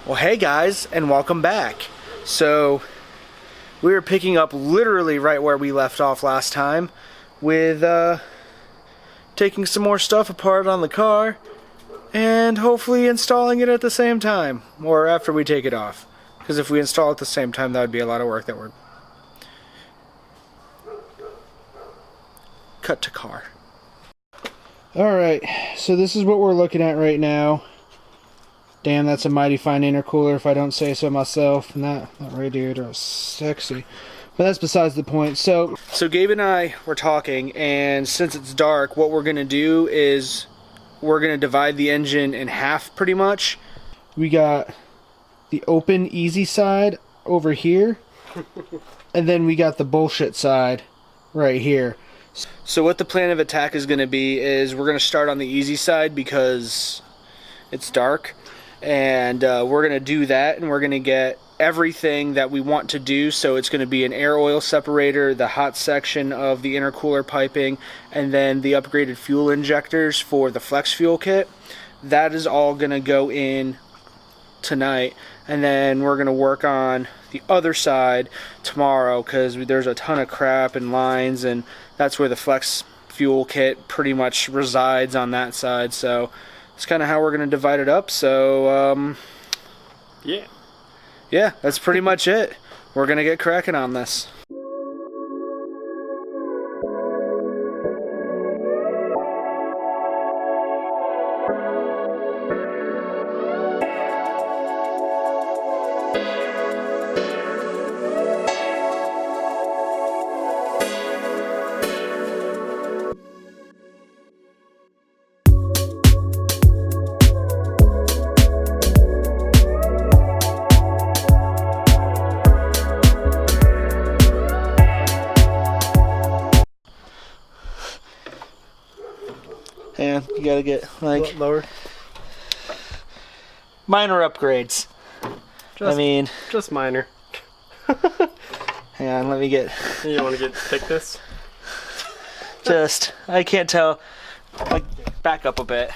Well, hey guys, and welcome back. So, we were picking up literally right where we left off last time with taking some more stuff apart on the car and hopefully installing it at the same time, or after we take it off. Because if we install it at the same time, that would be a lot of work that we're... Cut to car. Alright, so this is what we're looking at right now. Damn, that's a mighty fine intercooler if I don't say so myself. And that radiator is sexy. But that's besides the point. So Gabe and I were talking, and since it's dark, what we're going to do is we're going to divide the engine in half pretty much. We got the open, easy side over here. And then we got the bullshit side right here. So what the plan of attack is going to be is we're going to start on the easy side because it's dark. And we're going to do that, and we're going to get everything that we want to do. So it's going to be an air oil separator, the hot section of the intercooler piping, and then the upgraded fuel injectors for the flex fuel kit. That is all going to go in tonight, and then we're going to work on the other side tomorrow because there's a ton of crap and lines, and that's where the flex fuel kit pretty much resides on that side. So it's kind of how we're going to divide it up. So, yeah, that's pretty much it. We're going to get cracking on this. And you gotta get like lower. Minor upgrades. Just minor. Hang on, let me get. You want to take this? I can't tell. Like, back up a bit.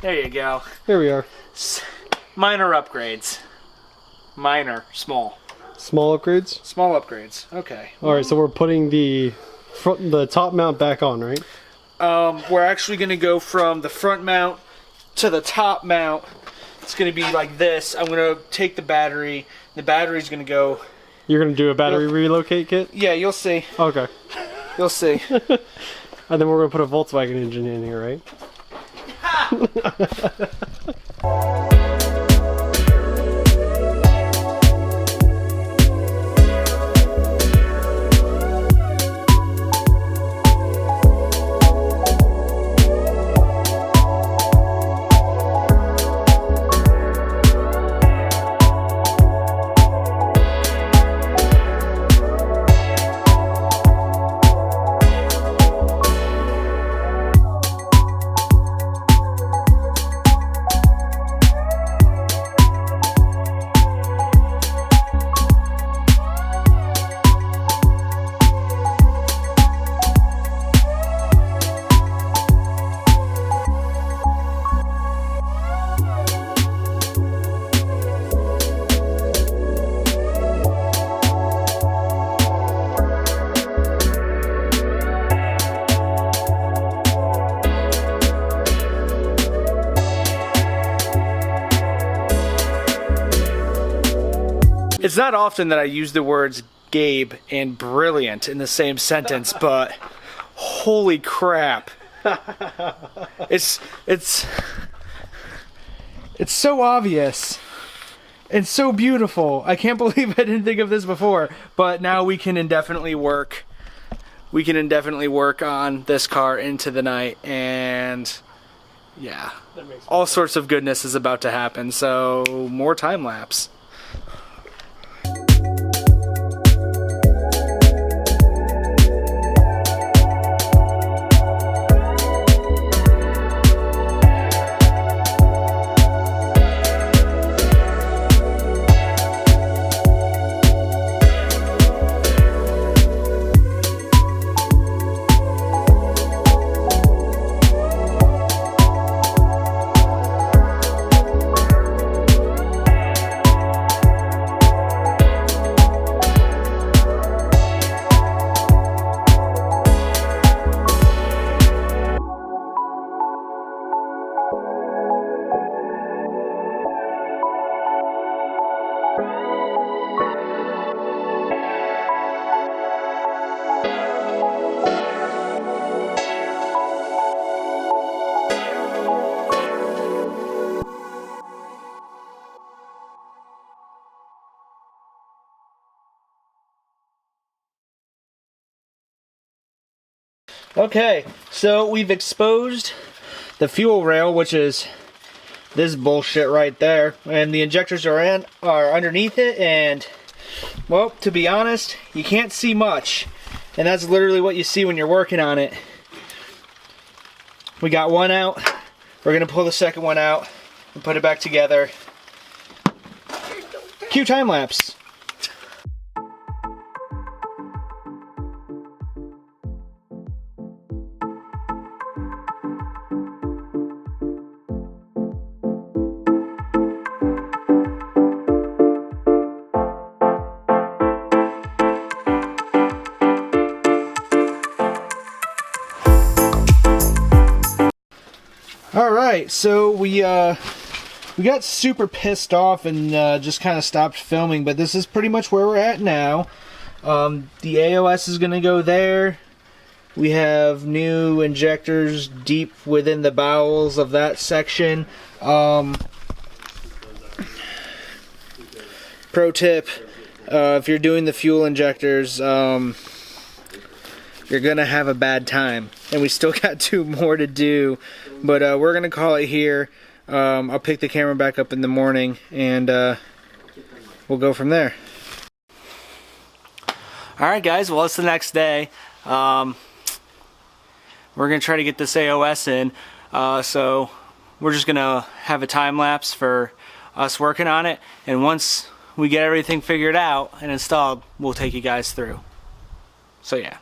There you go. Here we are. Minor upgrades. Minor, small. Small upgrades. Small upgrades. Okay. All right, so we're putting the top mount back on, right? We're actually going to go from the front mount to the top mount. It's going to be like this. I'm going to take the battery. The battery's going to go... You're going to do a battery relocate kit? Yeah, you'll see. Okay. You'll see. And then we're going to put a Volkswagen engine in here, right? It's not often that I use the words Gabe and brilliant in the same sentence, but holy crap. It's so obvious and so beautiful. I can't believe I didn't think of this before, but now we can indefinitely work on this car into the night, and yeah, all sorts of goodness is about to happen. So more time lapse. Okay, so we've exposed the fuel rail, which is this bullshit right there, and the injectors are underneath it, and well, to be honest, you can't see much, and that's literally what you see when you're working on it. We got one out. We're gonna pull the second one out and put it back together. Cue time lapse. Alright, so we got super pissed off and just kind of stopped filming, but this is pretty much where we're at now. The AOS is going to go there. We have new injectors deep within the bowels of that section. Pro tip, if you're doing the fuel injectors, you're going to have a bad time. And we still got 2 more to do. But we're going to call it here. I'll pick the camera back up in the morning, and we'll go from there. Alright guys, well it's the next day. We're going to try to get this AOS in. So we're just going to have a time lapse for us working on it. And once we get everything figured out and installed, we'll take you guys through. So yeah.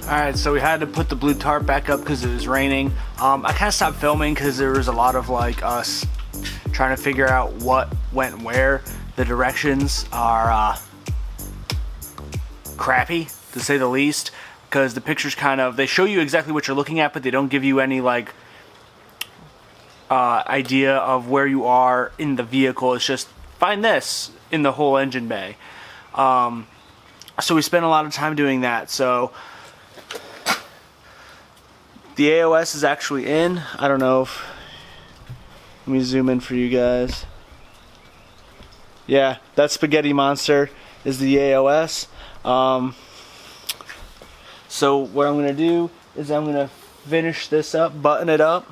Alright, so we had to put the blue tarp back up because it was raining. I kind of stopped filming because there was a lot of like us trying to figure out what went where. The directions are crappy, to say the least, because the pictures kind of, they show you exactly what you're looking at, but they don't give you any like idea of where you are in the vehicle. It's just, find this in the whole engine bay. So we spent a lot of time doing that. So the AOS is actually in. I don't know if, let me zoom in for you guys. Yeah, that spaghetti monster is the AOS. So what I'm going to do is I'm going to finish this up, button it up,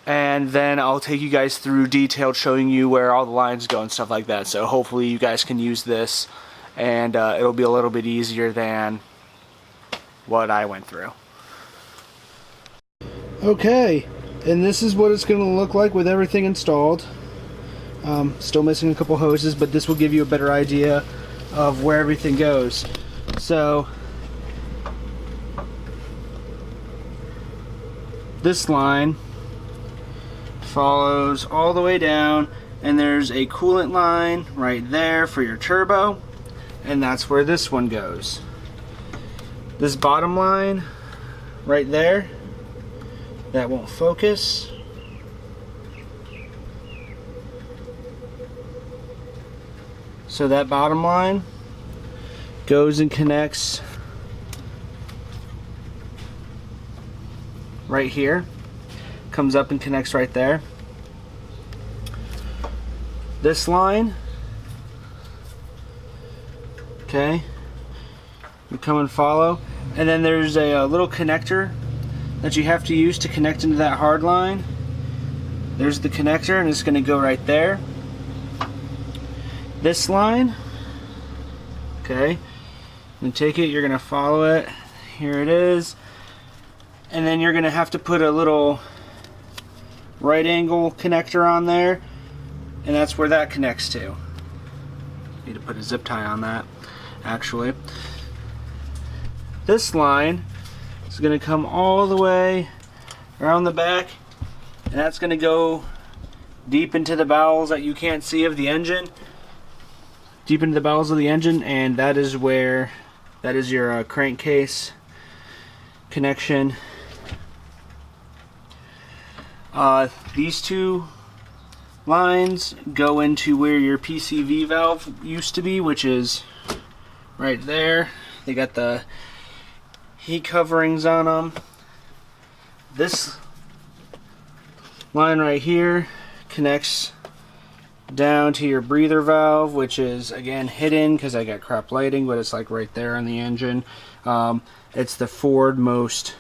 and then I'll take you guys through detailed showing you where all the lines go and stuff like that. So hopefully you guys can use this, and it'll be a little bit easier than what I went through. Okay, and this is what it's going to look like with everything installed. Still missing a couple hoses, but this will give you a better idea of where everything goes. So this line follows all the way down, and there's a coolant line right there for your turbo, and that's where this one goes. This bottom line right there, that won't focus. So that bottom line goes and connects right here, comes up and connects right there. This line, okay, you come and follow, and then there's a little connector that you have to use to connect into that hard line. There's the connector, and it's going to go right there. This line, okay, and take it, you're going to follow it, here it is, and then you're going to have to put a little right angle connector on there, and that's where that connects to. Need to put a zip tie on that, actually. This line is going to come all the way around the back, and that's going to go deep into the bowels that you can't see of the engine. Deep into the bowels of the engine, and that is where, that is your crankcase connection. These two lines go into where your PCV valve used to be, which is right there. They got the heat coverings on them. This line right here connects down to your breather valve, which is again hidden because I got crap lighting, but it's like right there on the engine. It's the forward-most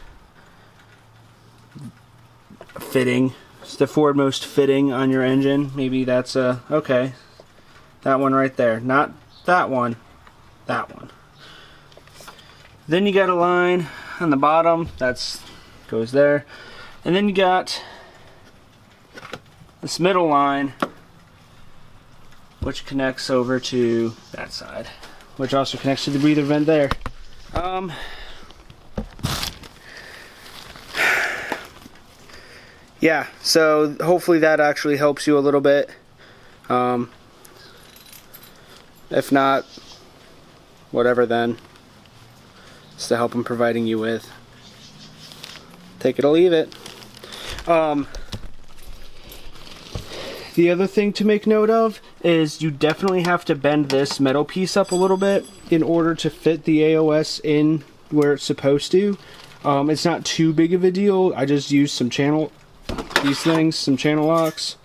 fitting. It's the forward-most fitting on your engine. Maybe that's okay. That one right there, not that one. That one. Then you got a line on the bottom that's goes there, and then you got this middle line, which connects over to that side, which also connects to the breather vent there. Yeah, so hopefully that actually helps you a little bit. If not, whatever then. It's the help I'm providing you with. Take it or leave it. The other thing to make note of is you definitely have to bend this metal piece up a little bit in order to fit the AOS in where it's supposed to. It's not too big of a deal. I just used some channel, these things, some channel locks,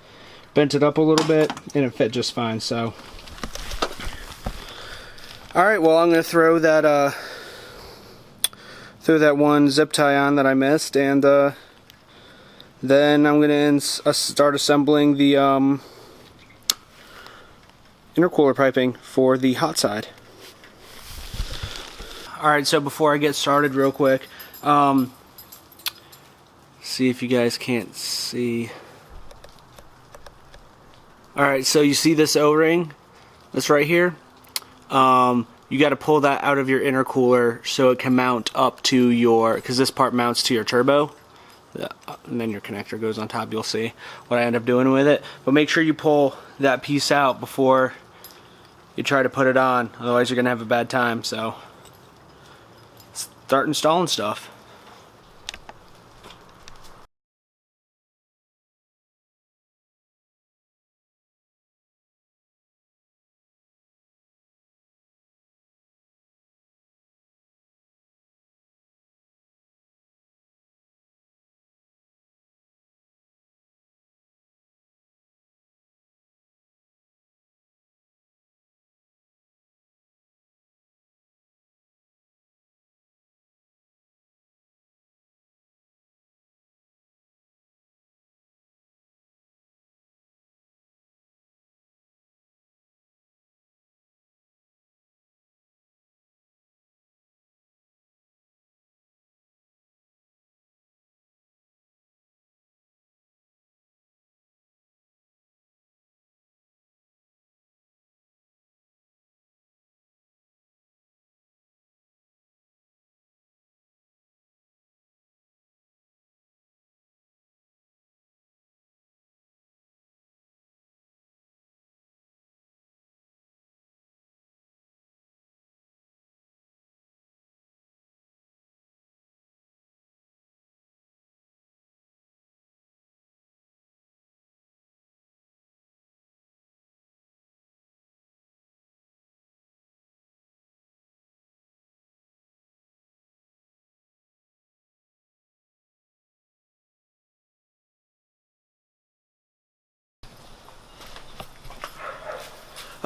bent it up a little bit, and it fit just fine. So, all right. Well, I'm gonna throw that one zip tie on that I missed, and then I'm going to start assembling the intercooler piping for the hot side. Alright, so before I get started real quick, see if you guys can't see. Alright, so you see this O-ring that's right here? You got to pull that out of your intercooler so it can mount up to your, because this part mounts to your turbo. And then your connector goes on top. You'll see what I end up doing with it, but make sure you pull that piece out before you try to put it on, otherwise you're gonna have a bad time. So start installing stuff.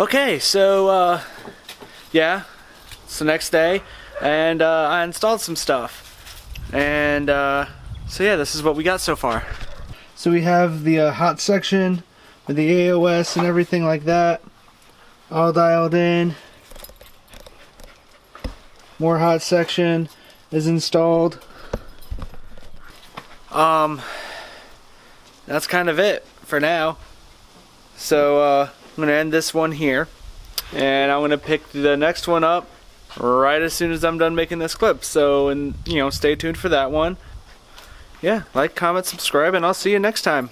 Okay, so yeah, it's the next day, and I installed some stuff, and so yeah, this is what we got so far. So we have the hot section with the AOS and everything like that, all dialed in. More hot section is installed. That's kind of it for now. So I'm gonna end this one here, and I'm gonna pick the next one up right as soon as I'm done making this clip. So, and you know, stay tuned for that one. Yeah, like, comment, subscribe, and I'll see you next time.